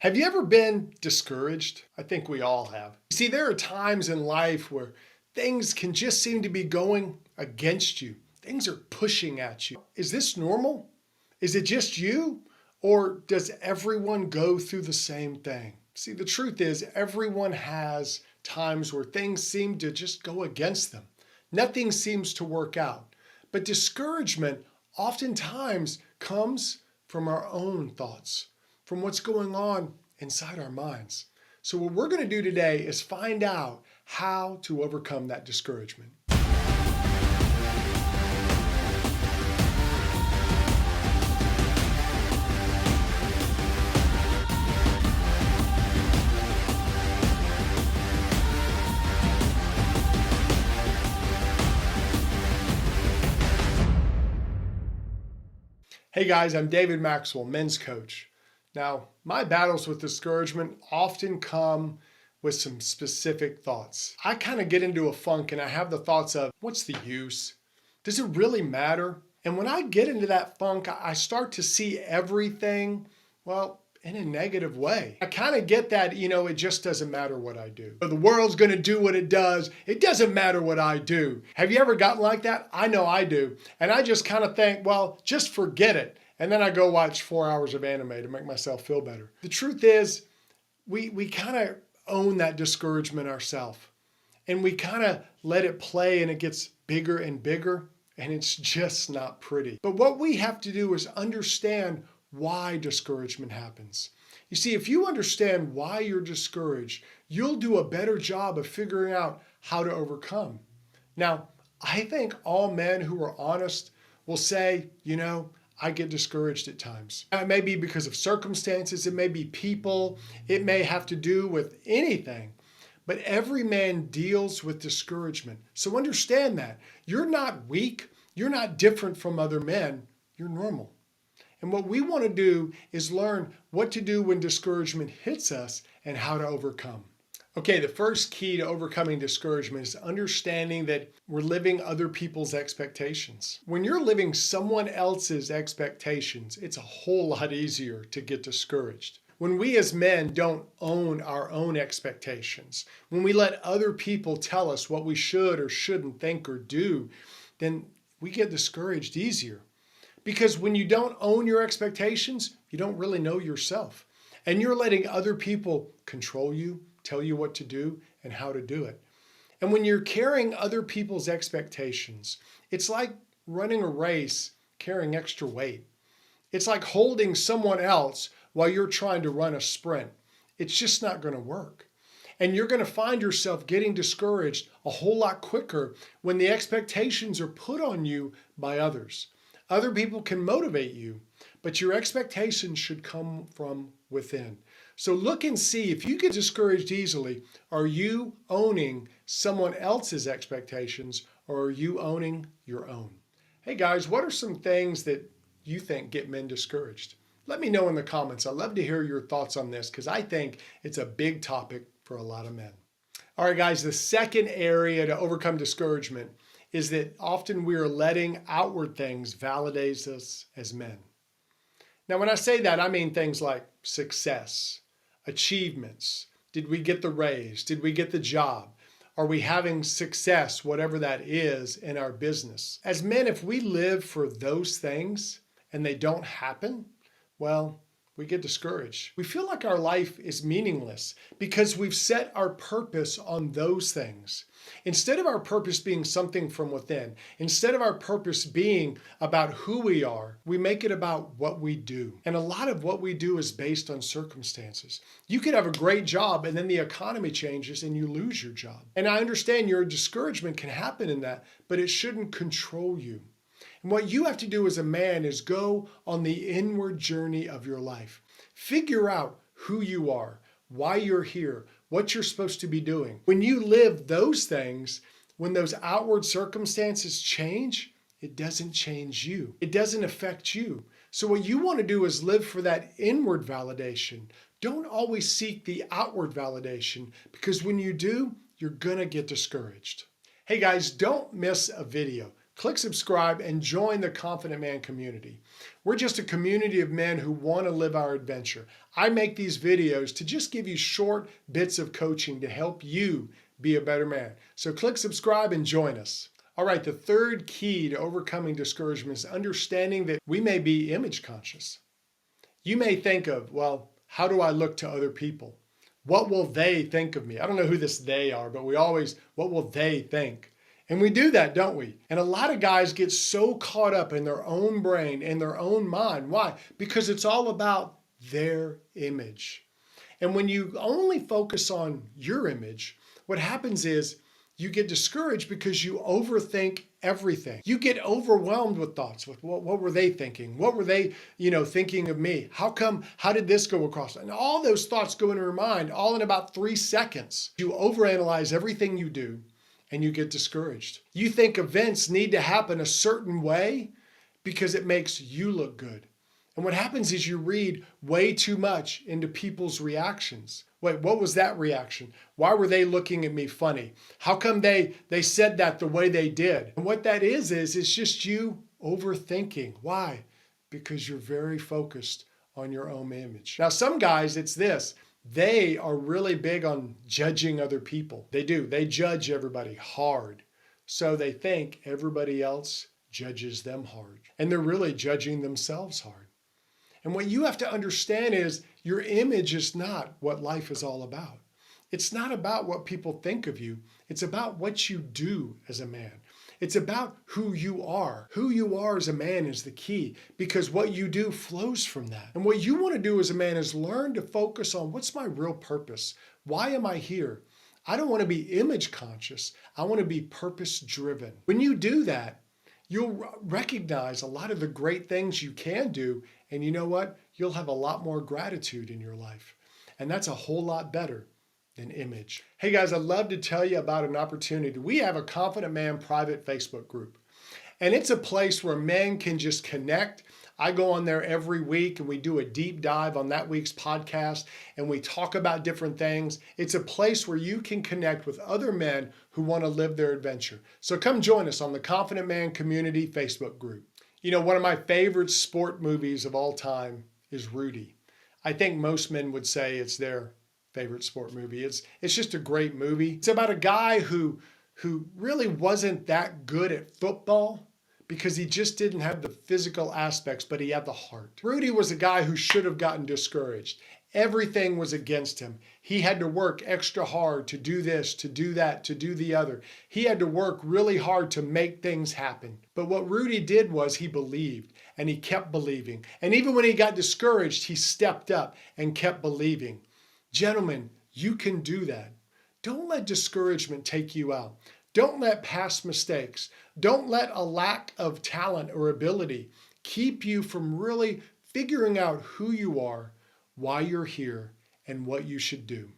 Have you ever been discouraged? I think we all have. You see, there are times in life where things can just seem to be going against you. Things are pushing at you. Is this normal? Is it just you? Or does everyone go through the same thing? See, the truth is everyone has times where things seem to just go against them. Nothing seems to work out. But discouragement oftentimes comes from our own thoughts, from what's going on inside our minds. So what we're going to do today is find out how to overcome that discouragement. Hey guys, I'm David Maxwell, men's coach. Now, my battles with discouragement often come with some specific thoughts. I kind of get into a funk and I have the thoughts of, what's the use? Does it really matter? And when I get into that funk, I start to see everything, well, in a negative way. I kind of get that, it just doesn't matter what I do. The world's going to do what it does. It doesn't matter what I do. Have you ever gotten like that? I know I do. And I just kind of think, well, just forget it. And then I go watch 4 hours of anime to make myself feel better. The truth is, we kind of own that discouragement ourselves. And we kind of let it play and it gets bigger and bigger. And it's just not pretty. But what we have to do is understand why discouragement happens. You see, if you understand why you're discouraged, you'll do a better job of figuring out how to overcome. Now, I think all men who are honest will say, I get discouraged at times. It may be because of circumstances, it may be people, it may have to do with anything. But every man deals with discouragement. So understand that. You're not weak, you're not different from other men, you're normal. And what we want to do is learn what to do when discouragement hits us and how to overcome. Okay, the first key to overcoming discouragement is understanding that we're living other people's expectations. When you're living someone else's expectations, it's a whole lot easier to get discouraged. When we as men don't own our own expectations, when we let other people tell us what we should or shouldn't think or do, then we get discouraged easier. Because when you don't own your expectations, you don't really know yourself. And you're letting other people control you, tell you what to do and how to do it. And when you're carrying other people's expectations, it's like running a race carrying extra weight. It's like holding someone else while you're trying to run a sprint. It's just not going to work. And you're going to find yourself getting discouraged a whole lot quicker when the expectations are put on you by others. Other people can motivate you, but your expectations should come from within. So look and see, if you get discouraged easily, are you owning someone else's expectations or are you owning your own? Hey guys, what are some things that you think get men discouraged? Let me know in the comments. I'd love to hear your thoughts on this because I think it's a big topic for a lot of men. All right guys, the second area to overcome discouragement is that often we are letting outward things validate us as men. Now, when I say that, I mean things like success, achievements. Did we get the raise? Did we get the job? Are we having success, whatever that is, in our business? As men, if we live for those things and they don't happen, well, we get discouraged. We feel like our life is meaningless because we've set our purpose on those things. Instead of our purpose being something from within, instead of our purpose being about who we are, we make it about what we do. And a lot of what we do is based on circumstances. You could have a great job and then the economy changes and you lose your job. And I understand your discouragement can happen in that, but it shouldn't control you. And what you have to do as a man is go on the inward journey of your life. Figure out who you are, why you're here, what you're supposed to be doing. When you live those things, when those outward circumstances change, it doesn't change you. It doesn't affect you. So what you want to do is live for that inward validation. Don't always seek the outward validation because when you do, you're going to get discouraged. Hey guys, don't miss a video. click subscribe and join the Confident Man community. We're just a community of men who want to live our adventure. I make these videos to just give you short bits of coaching to help you be a better man. So click subscribe and join us. All right, the third key to overcoming discouragement is understanding that we may be image conscious. You may think of, well, how do I look to other people? What will they think of me? I don't know who this they are, but what will they think? And we do that, don't we? And a lot of guys get so caught up in their own brain, in their own mind. Why? Because it's all about their image. And when you only focus on your image, what happens is you get discouraged because you overthink everything. You get overwhelmed with thoughts. With what were they thinking? What were they, thinking of me? How did this go across? And all those thoughts go in your mind all in about 3 seconds. You overanalyze everything you do and you get discouraged. You think events need to happen a certain way because it makes you look good. And what happens is you read way too much into people's reactions. Wait, what was that reaction? Why were they looking at me funny? How come they said that the way they did? And what that is it's just you overthinking. Why? Because you're very focused on your own image. Now, some guys, it's this. They are really big on judging other people. They do. They judge everybody hard. So they think everybody else judges them hard. And they're really judging themselves hard. And what you have to understand is your image is not what life is all about. It's not about what people think of you. It's about what you do as a man. It's about who you are. Who you are as a man is the key because what you do flows from that. And what you want to do as a man is learn to focus on what's my real purpose? Why am I here? I don't want to be image conscious. I want to be purpose driven. When you do that, you'll recognize a lot of the great things you can do. And you know what? You'll have a lot more gratitude in your life. And that's a whole lot better than image. Hey guys, I'd love to tell you about an opportunity. We have a Confident Man private Facebook group. And it's a place where men can just connect. I go on there every week and we do a deep dive on that week's podcast and we talk about different things. It's a place where you can connect with other men who want to live their adventure. So come join us on the Confident Man Community Facebook group. One of my favorite sport movies of all time is Rudy. I think most men would say it's their favorite sport movie. It's just a great movie. It's about a guy who really wasn't that good at football because he just didn't have the physical aspects, but he had the heart. Rudy was a guy who should have gotten discouraged. Everything was against him. He had to work extra hard to do this, to do that, to do the other. He had to work really hard to make things happen. But what Rudy did was he believed and he kept believing. And even when he got discouraged, he stepped up and kept believing. Gentlemen, you can do that. Don't let discouragement take you out. Don't let past mistakes, don't let a lack of talent or ability keep you from really figuring out who you are, why you're here, and what you should do.